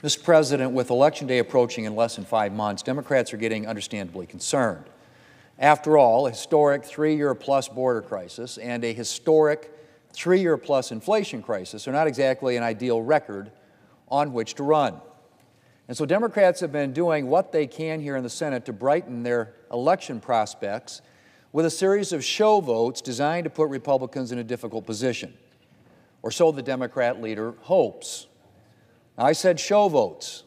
Mr. President, with Election Day approaching in less than 5 months, Democrats are getting understandably concerned. After all, a historic 3-year-plus border crisis and a historic 3-year-plus inflation crisis are not exactly an ideal record on which to run. And so Democrats have been doing what they can here in the Senate to brighten their election prospects with a series of show votes designed to put Republicans in a difficult position, or so the Democrat leader hopes. Now, I said show votes,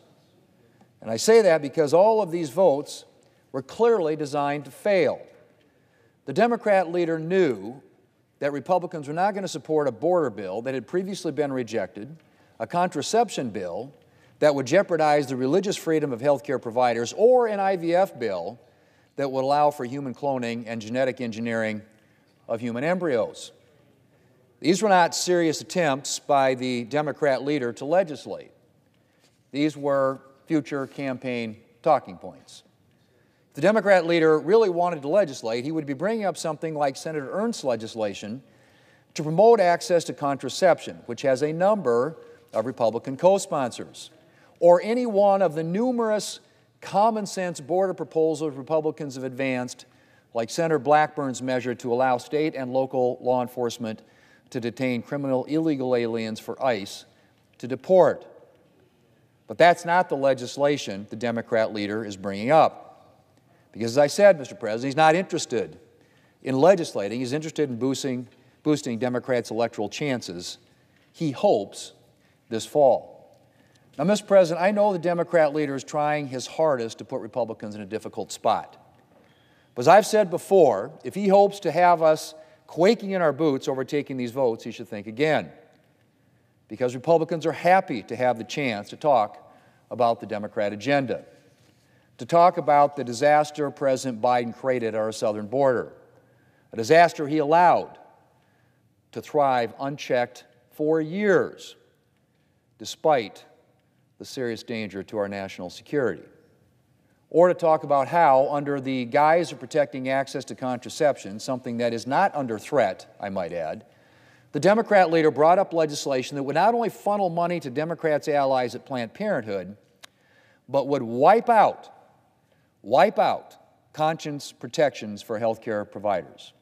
and I say that because all of these votes were clearly designed to fail. The Democrat leader knew that Republicans were not going to support a border bill that had previously been rejected, a contraception bill that would jeopardize the religious freedom of health care providers, or an IVF bill that would allow for human cloning and genetic engineering of human embryos. These were not serious attempts by the Democrat leader to legislate. These were future campaign talking points. If the Democrat leader really wanted to legislate, he would be bringing up something like Senator Ernst's legislation to promote access to contraception, which has a number of Republican co-sponsors, or any one of the numerous common-sense border proposals Republicans have advanced, like Senator Blackburn's measure to allow state and local law enforcement to detain criminal illegal aliens for ICE to deport. But that's not the legislation the Democrat leader is bringing up. Because, as I said, Mr. President, he's not interested in legislating. He's interested in boosting Democrats' electoral chances, he hopes, this fall. Now, Mr. President, I know the Democrat leader is trying his hardest to put Republicans in a difficult spot. But as I've said before, if he hopes to have us quaking in our boots over taking these votes, he should think again. Because Republicans are happy to have the chance to talk about the Democrat agenda, to talk about the disaster President Biden created at our southern border, a disaster he allowed to thrive unchecked for years, despite the serious danger to our national security. Or to talk about how, under the guise of protecting access to contraception, something that is not under threat, I might add, the Democrat leader brought up legislation that would not only funnel money to Democrats' allies at Planned Parenthood, but would wipe out conscience protections for health care providers.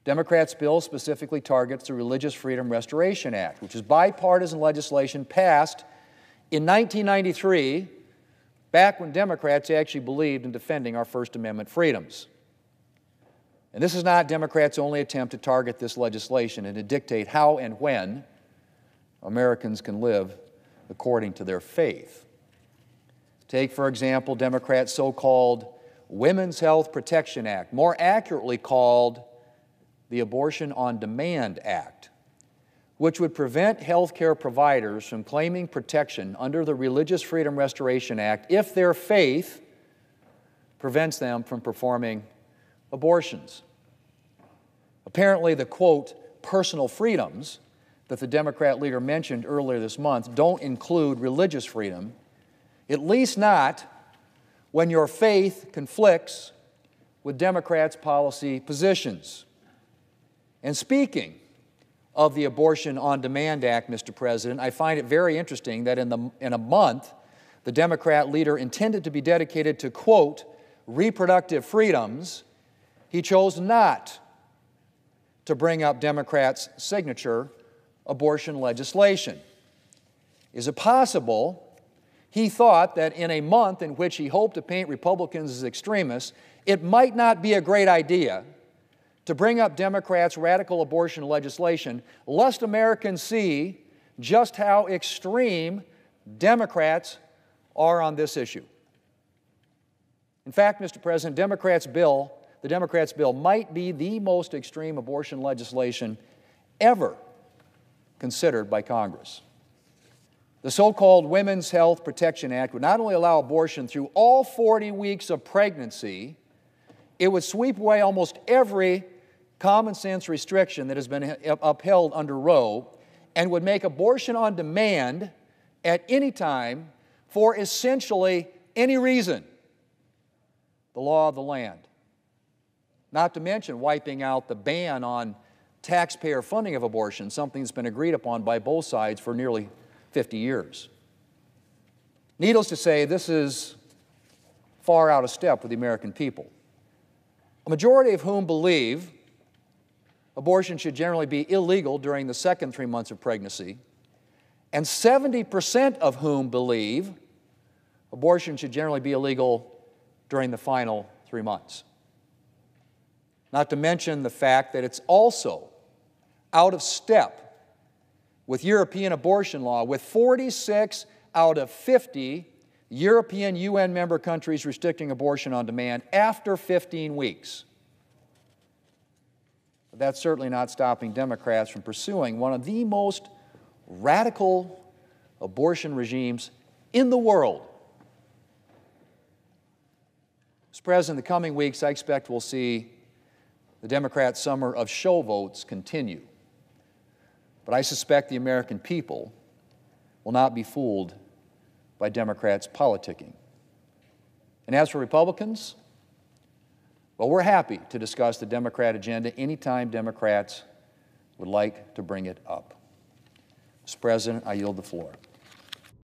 Democrats' bill specifically targets the Religious Freedom Restoration Act, which is bipartisan legislation passed in 1993, back when Democrats actually believed in defending our First Amendment freedoms. And this is not Democrats' only attempt to target this legislation and to dictate how and when Americans can live according to their faith. Take, for example, Democrats' so-called Women's Health Protection Act, more accurately called the Abortion on Demand Act, which would prevent health care providers from claiming protection under the Religious Freedom Restoration Act if their faith prevents them from performing abortions. Apparently, the, quote, personal freedoms that the Democrat leader mentioned earlier this month don't include religious freedom, at least not when your faith conflicts with Democrats' policy positions. And speaking of the Abortion on Demand Act, Mr. President, I find it very interesting that in a month, the Democrat leader intended to be dedicated to, quote, reproductive freedoms, he chose not to bring up Democrats' signature abortion legislation. Is it possible he thought that in a month in which he hoped to paint Republicans as extremists, it might not be a great idea to bring up Democrats' radical abortion legislation, lest Americans see just how extreme Democrats are on this issue? In fact, Mr. President, the Democrats' bill might be the most extreme abortion legislation ever considered by Congress. The so-called Women's Health Protection Act would not only allow abortion through all 40 weeks of pregnancy, it would sweep away almost every common-sense restriction that has been upheld under Roe and would make abortion on demand at any time for essentially any reason the law of the land. Not to mention wiping out the ban on taxpayer funding of abortion, something that's been agreed upon by both sides for nearly 50 years. Needless to say, this is far out of step with the American people, a majority of whom believe abortion should generally be illegal during the second 3 months of pregnancy, and 70% of whom believe abortion should generally be illegal during the final 3 months. Not to mention the fact that it's also out of step with European abortion law, with 46 out of 50 European UN member countries restricting abortion on demand after 15 weeks. But that's certainly not stopping Democrats from pursuing one of the most radical abortion regimes in the world. Mr. President, in the coming weeks, I expect we'll see the Democrat summer of show votes continue. But I suspect the American people will not be fooled by Democrats politicking. And as for Republicans, well, we're happy to discuss the Democrat agenda anytime Democrats would like to bring it up. Mr. President, I yield the floor.